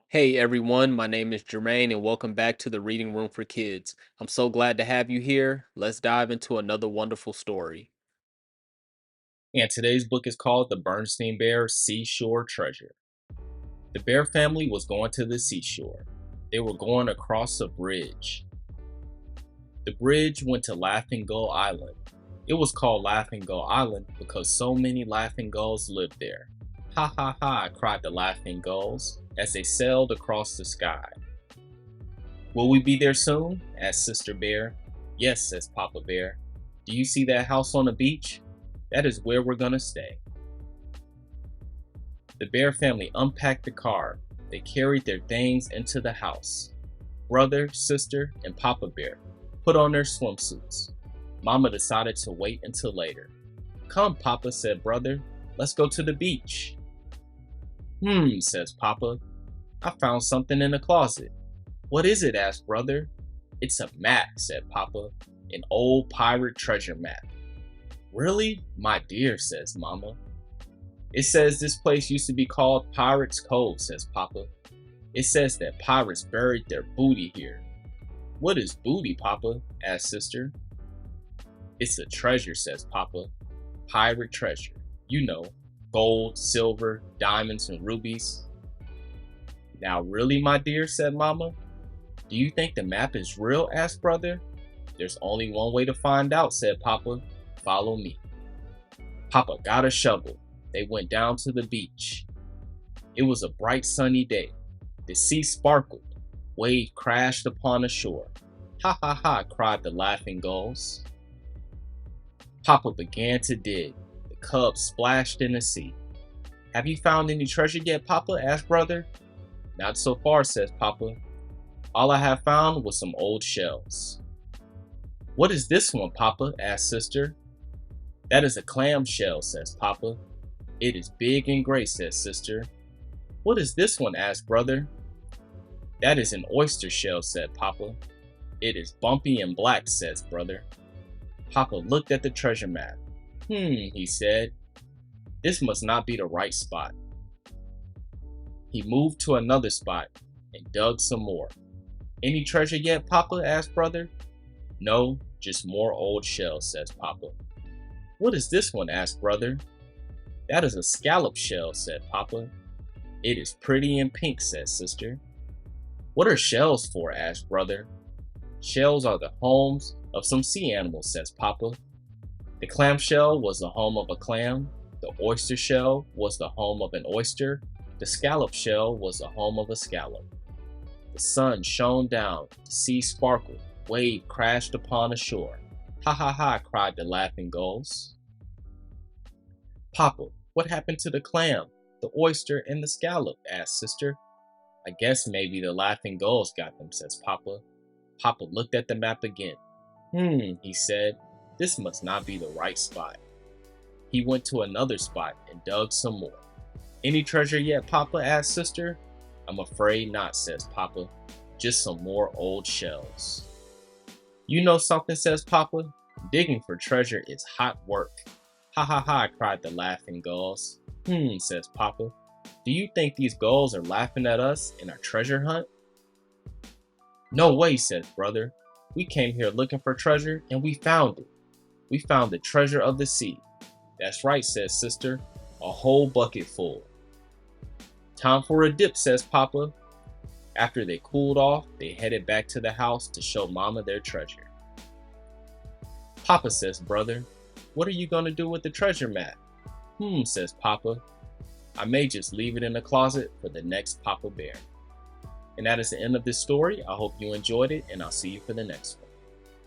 Hey everyone, my name is Jermaine and welcome back to the Reading Room for Kids. I'm so glad to have you here. Let's dive into another wonderful story. And today's book is called The Berenstain Bears Seashore Treasure. The bear family was going to the seashore. They were going across a bridge. The bridge went to Laughing Gull Island. It was called Laughing Gull Island because so many laughing gulls lived there. Ha ha ha, cried the laughing gulls as they sailed across the sky. Will we be there soon? Asked Sister Bear. Yes, says Papa Bear. Do you see that house on the beach? That is where we're gonna stay. The bear family unpacked the car. They carried their things into the house. Brother, sister, and Papa Bear put on their swimsuits. Mama decided to wait until later. Come, Papa, said Brother. Let's go to the beach. Says Papa. I found something in the closet. What is it? Asked Brother. It's a map, said Papa. An old pirate treasure map. Really? My dear, says Mama. It says this place used to be called Pirates Cove, says Papa. It says that pirates buried their booty here. What is booty, Papa? Asked Sister. It's a treasure, says Papa. Pirate treasure. You know, gold, silver, diamonds, and rubies. Now really, my dear, said Mama. Do you think the map is real? Asked Brother. There's only one way to find out, said Papa. Follow me. Papa got a shovel. They went down to the beach. It was a bright sunny day. The sea sparkled. Wave crashed upon the shore. Ha ha ha, cried the laughing gulls. Papa began to dig. The cubs splashed in the sea. Have you found any treasure yet, Papa? Asked Brother. Not so far, says Papa. All I have found was some old shells. What is this one, Papa? Asked Sister. That is a clam shell, says Papa. It is big and gray, says Sister. What is this one? Asked Brother. That is an oyster shell, said Papa. It is bumpy and black, says Brother. Papa looked at the treasure map. He said. This must not be the right spot. He moved to another spot and dug some more. Any treasure yet, Papa? Asked Brother. No, just more old shells, says Papa. What is this one? Asked Brother. That is a scallop shell, said Papa. It is pretty and pink, says Sister. What are shells for? Asked Brother. Shells are the homes of some sea animals, says Papa. The clam shell was the home of a clam. The oyster shell was the home of an oyster. The scallop shell was the home of a scallop. The sun shone down, the sea sparkled, wave crashed upon the shore. Ha ha ha, cried the laughing gulls. Papa, what happened to the clam, the oyster, and the scallop? Asked Sister. I guess maybe the laughing gulls got them, says Papa. Papa looked at the map again. He said, this must not be the right spot. He went to another spot and dug some more. Any treasure yet, Papa? Asked Sister. I'm afraid not, says Papa. Just some more old shells. You know something, says Papa. Digging for treasure is hot work. Ha ha ha, cried the laughing gulls. Says Papa. Do you think these gulls are laughing at us in our treasure hunt? No way, says Brother. We came here looking for treasure and we found it. We found the treasure of the sea. That's right, says Sister. A whole bucket full. Time for a dip, says Papa. After they cooled off, they headed back to the house to show Mama their treasure. Papa, says Brother, what are you going to do with the treasure map? Says Papa. I may just leave it in the closet for the next Papa Bear. And that is the end of this story. I hope you enjoyed it, and I'll see you for the next one.